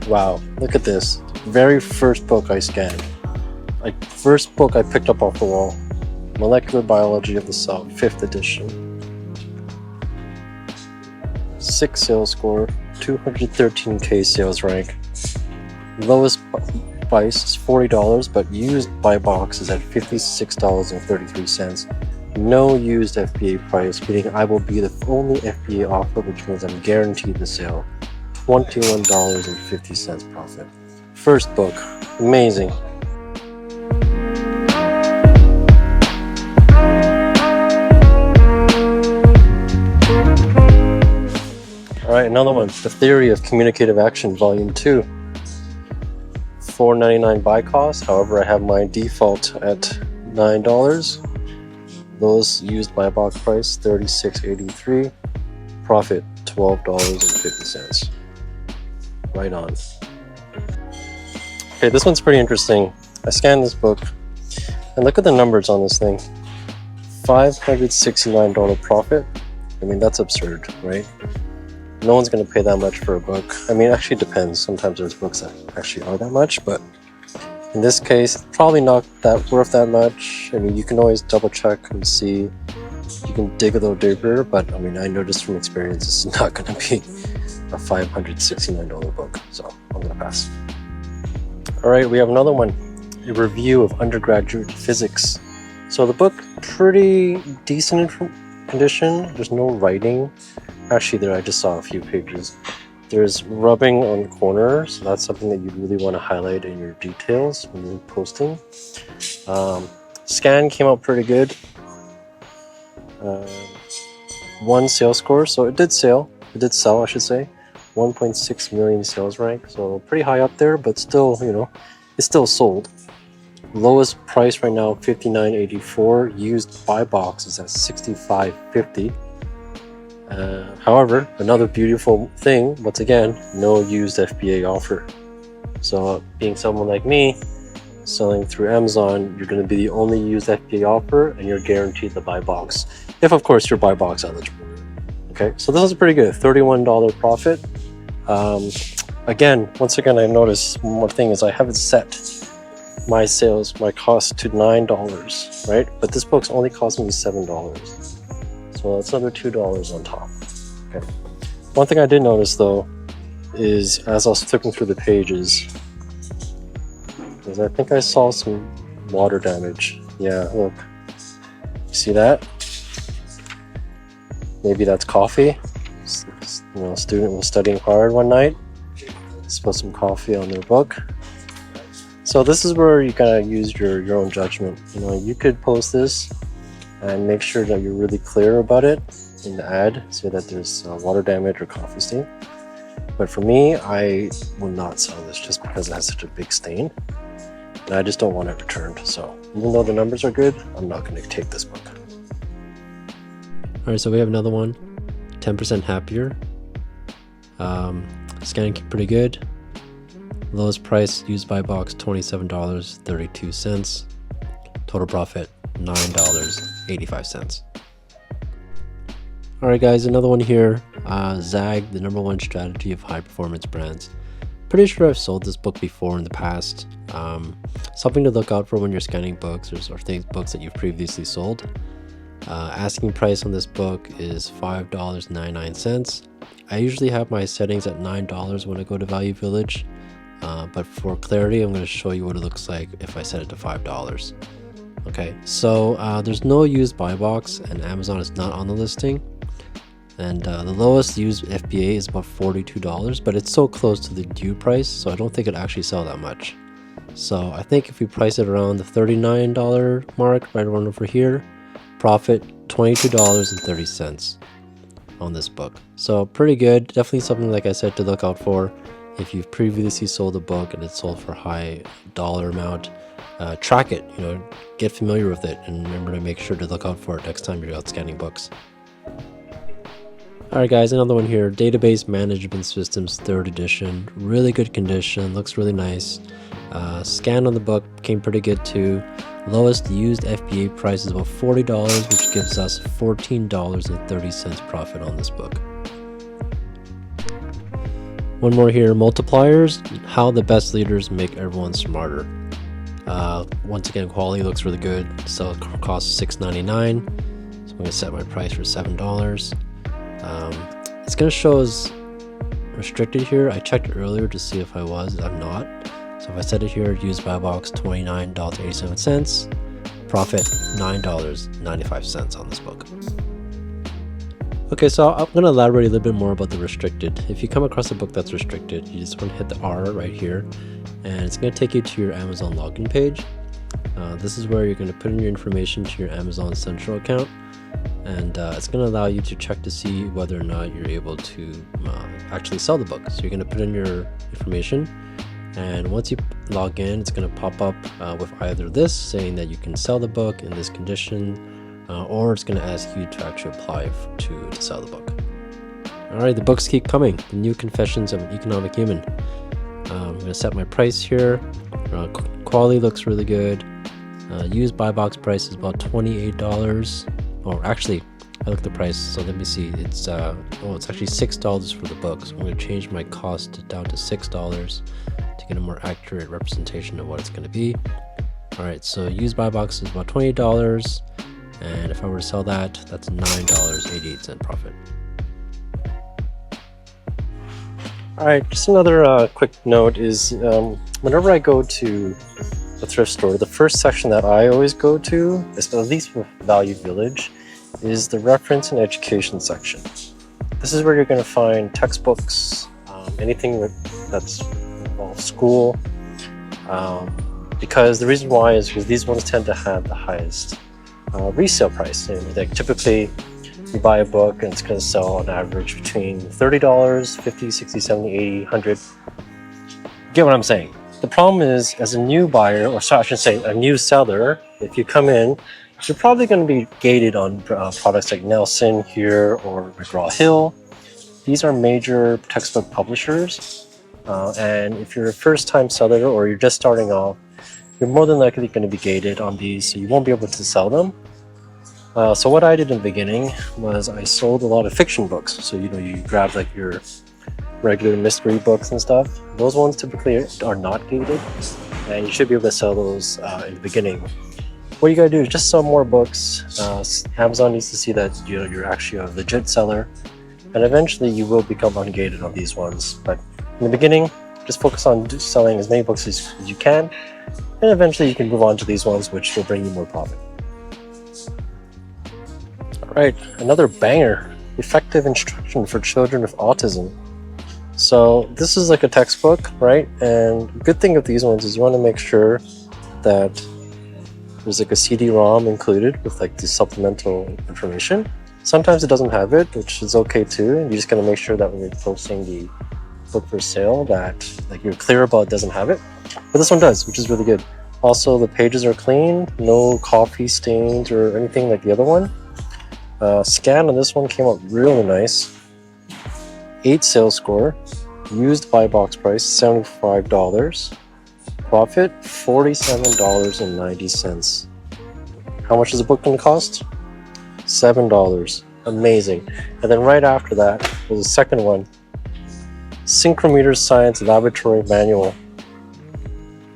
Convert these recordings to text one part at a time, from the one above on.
Wow, look at this. Very first book I scanned. Like, first book I picked up off the wall. Molecular Biology of the Cell, 5th edition. 6 sales score, 213k sales rank. Lowest price is $40, but used by box is at $56.33. No used FBA price, meaning I will be the only FBA offer, which means I'm guaranteed the sale. $21.50 profit. First book, amazing. Alright, another one. The Theory of Communicative Action, Volume 2. $4.99 buy cost, however I have my default at $9. Those used by box price, $36.83. Profit, $12.50. Right on. Okay, this one's pretty interesting. I scanned this book, and look at the numbers on this thing. $569 profit. I mean, that's absurd, right? No one's going to pay that much for a book. I mean, it actually depends. Sometimes there's books that actually are that much, but in this case, probably not that worth that much. I mean, you can always double check and see. You can dig a little deeper, but I mean, I noticed from experience, it's not going to be a $569 book, so I'm going to pass. All right, we have another one, a review of undergraduate physics. So the book, pretty decent condition. There's no writing. Actually, there I just saw a few pages. There's rubbing on the corner, so that's something that you really want to highlight in your details when you're posting. Scan came out pretty good. 1 sales score, so it did sell, I should say. 1.6 million sales rank, so pretty high up there, but still, you know, it's still sold. Lowest price right now, $59.84. Used by box is at $65.50. However, another beautiful thing, once again, no used FBA offer. So being someone like me, selling through Amazon, you're going to be the only used FBA offer, and you're guaranteed the buy box. If, of course, you're buy box eligible. Okay, so this is pretty good, $31 profit. Once again, I noticed one more thing is I haven't set my cost to $9, right? But this book's only costing me $7. So that's another $2 on top. Okay. One thing I did notice though is as I was flipping through the pages, is I think I saw some water damage. Yeah, look. You see that? Maybe that's coffee. You know, a student was studying hard one night, spilled some coffee on their book. So this is where you gotta use your own judgment. You know, you could post this and make sure that you're really clear about it in the ad, say that there's water damage or coffee stain. But for me, I will not sell this just because it has such a big stain, and I just don't want it returned. So even though the numbers are good, I'm not going to take this book. All right, so we have another one, 10% Happier. Scanning pretty good. Lowest price used by box, $27.32. Total profit, $9.85. Alright guys, another one here. ZAG, the #1 strategy of high performance brands. Pretty sure I've sold this book before in the past. Something to look out for when you're scanning books or books that you've previously sold. Asking price on this book is $5.99. I usually have my settings at $9 when I go to Value Village, but for clarity, I'm going to show you what it looks like if I set it to $5. Okay, so there's no used buy box, and Amazon is not on the listing. And the lowest used FBA is about $42, but it's so close to the due price, so I don't think it'll actually sell that much. So I think if we price it around the $39 mark, right around over here, profit $22.30 on this book. So pretty good, definitely something, like I said, to look out for. If you've previously sold a book and it's sold for a high dollar amount, track it, you know, get familiar with it, and remember to make sure to look out for it next time you're out scanning books. Alright guys, another one here, Database Management Systems 3rd edition, really good condition, looks really nice. Scan on the book came pretty good too. Lowest used FBA price is about $40, which gives us $14.30 profit on this book. One more here, multipliers, how the best leaders make everyone smarter. Once again, quality looks really good. So it costs $6.99. So I'm gonna set my price for $7. It's gonna show as restricted here. I checked earlier to see if I was. I'm not. So if I set it here, used buy box $29.87, profit $9.95 on this book. Okay, so I'm going to elaborate a little bit more about the restricted. If you come across a book that's restricted, you just want to hit the R right here, and it's going to take you to your Amazon login page. This is where you're going to put in your information to your Amazon Central account, and it's going to allow you to check to see whether or not you're able to actually sell the book. So you're going to put in your information, and once you log in, it's going to pop up with either this saying that you can sell the book in this condition, or it's going to ask you to actually apply to sell the book. Alright, the books keep coming. The New Confessions of an Economic Human. I'm going to set my price here. Quality looks really good. Used buy box price is about $28. Or actually, I looked at the price, so let me see. It's actually $6 for the book. So I'm going to change my cost down to $6 to get a more accurate representation of what it's going to be. Alright, so used buy box is about $20. And if I were to sell that, that's $9.88 profit. Alright, just another quick note is whenever I go to a thrift store, the first section that I always go to, at least with Value Village, is the reference and education section. This is where you're going to find textbooks, anything that's involves school, because the reason why is because these ones tend to have the highest resale price. Like typically you buy a book and it's going to sell on average between $30, $50, $60, $70, $80, $100. Get what I'm saying? The problem is, as a new buyer, or sorry, I should say a new seller, if you come in, you're probably going to be gated on products like Nelson here or McGraw-Hill. These are major textbook publishers, and if you're a first-time seller or you're just starting off, you're more than likely going to be gated on these, so you won't be able to sell them. So what I did in the beginning was I sold a lot of fiction books. So you grab like your regular mystery books and stuff. Those ones typically are not gated, and you should be able to sell those in the beginning. What you gotta do is just sell more books. Amazon needs to see that you're actually a legit seller, and eventually you will become ungated on these ones. But in the beginning, just focus on selling as many books as you can, and eventually you can move on to these ones, which will bring you more profit. Alright, another banger. Effective Instruction for Children with Autism. So this is like a textbook, right? And the good thing with these ones is you want to make sure that there's like a CD-ROM included with like the supplemental information. Sometimes it doesn't have it, which is okay too. And you just gotta make sure that when you're posting the book for sale that like you're clear about it doesn't have it. But this one does, which is really good. Also, the pages are clean, no coffee stains or anything like the other one. Scan on this one came out really nice. 8 sales score. Used buy box price $75. Profit $47.90. How much is the book going to cost? $7. Amazing. And then right after that was the second one. Synchrometer Science Laboratory Manual.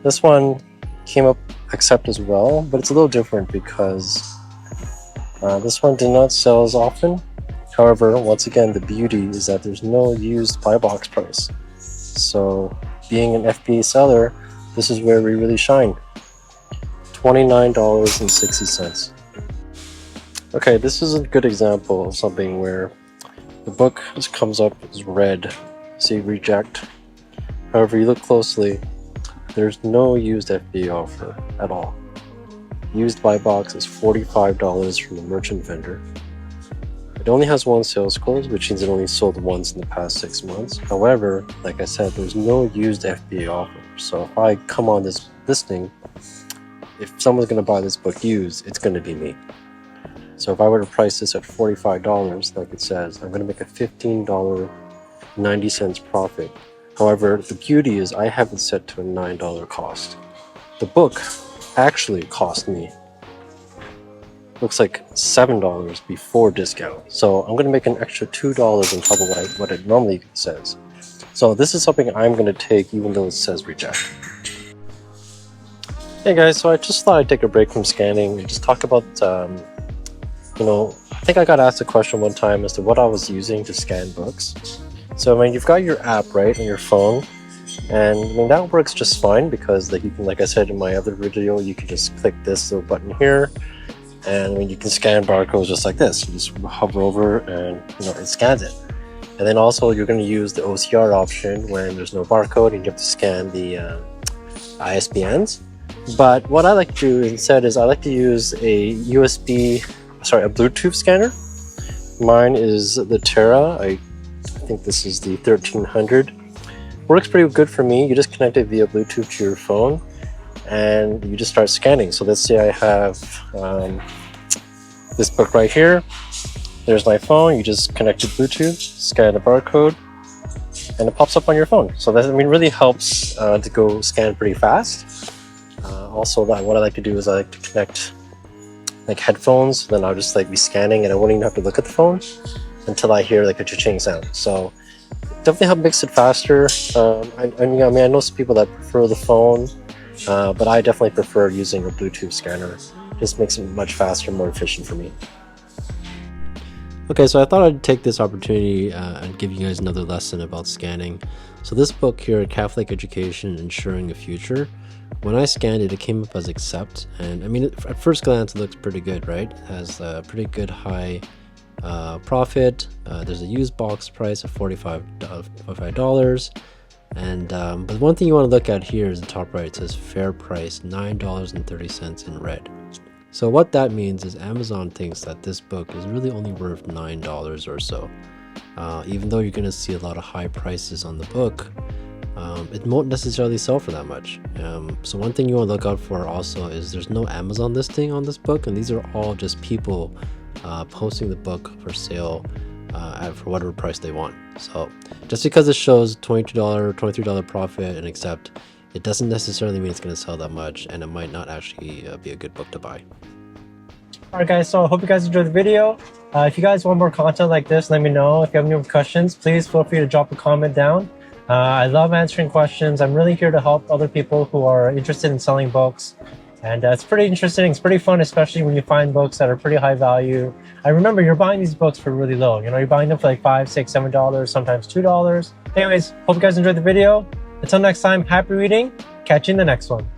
This one came up accept as well, but it's a little different because this one did not sell as often. However, once again, the beauty is that there's no used buy box price. So being an FBA seller, this is where we really shine. $29.60. Okay, this is a good example of something where the book just comes up as red, see reject. However, you look closely, there's no used FBA offer at all. Used buy box is $45 from the merchant vendor. It only has 1 sales score, which means it only sold once in the past 6 months. However, like I said, there's no used FBA offer. So if I come on this listing, if someone's going to buy this book used, it's going to be me. So if I were to price this at $45, like it says, I'm going to make a $15.90 profit. However, the beauty is I have it set to a $9 cost. The book actually cost me, looks like $7 before discount. So I'm going to make an extra $2 on top of what it normally says. So this is something I'm going to take even though it says reject. Hey guys, so I just thought I'd take a break from scanning and just talk about, I think I got asked a question one time as to what I was using to scan books. So I mean, you've got your app, right, on your phone, and I mean, that works just fine because you can, like I said in my other video, you can just click this little button here, and I mean, you can scan barcodes just like this. You just hover over and it scans it. And then also you're going to use the OCR option when there's no barcode and you have to scan the ISBNs. But what I like to do instead is I like to use a Bluetooth scanner. Mine is the Terra. I think this is the 1300. Works pretty good for me. You just connect it via Bluetooth to your phone and you just start scanning. So let's say I have this book right here. There's my phone. You just connect to Bluetooth, scan the barcode, and it pops up on your phone. So that really helps to go scan pretty fast. Also, what I like to do is I like to connect headphones. Then I'll just be scanning, and I won't even have to look at the phone until I hear a cha-ching sound. So definitely help makes it faster. I know some people that prefer the phone, but I definitely prefer using a Bluetooth scanner. It just makes it much faster, more efficient for me. Okay, so I thought I'd take this opportunity and give you guys another lesson about scanning. So this book here, Catholic Education Ensuring a Future, when I scanned it, it came up as accept, and I mean, at first glance, it looks pretty good, right? It has a pretty good high profit. There's a used box price of $45, and but one thing you want to look at here is the top right. It says fair price, $9.30 in red. So what that means is Amazon thinks that this book is really only worth $9 or so. Even though you're going to see a lot of high prices on the book, it won't necessarily sell for that much. So one thing you want to look out for also is there's no Amazon listing on this book, and these are all just people posting the book for sale for whatever price they want. So just because it shows $22, $23 profit and accept, it doesn't necessarily mean it's going to sell that much, and it might not actually be a good book to buy. Alright guys, so I hope you guys enjoyed the video. If you guys want more content like this, let me know. If you have any more questions, please feel free to drop a comment down. I love answering questions. I'm really here to help other people who are interested in selling books. And it's pretty interesting. It's pretty fun, especially when you find books that are pretty high value. I remember you're buying these books for really low. You're buying them for $5, $6, $7, sometimes $2. Anyways, hope you guys enjoyed the video. Until next time, happy reading. Catch you in the next one.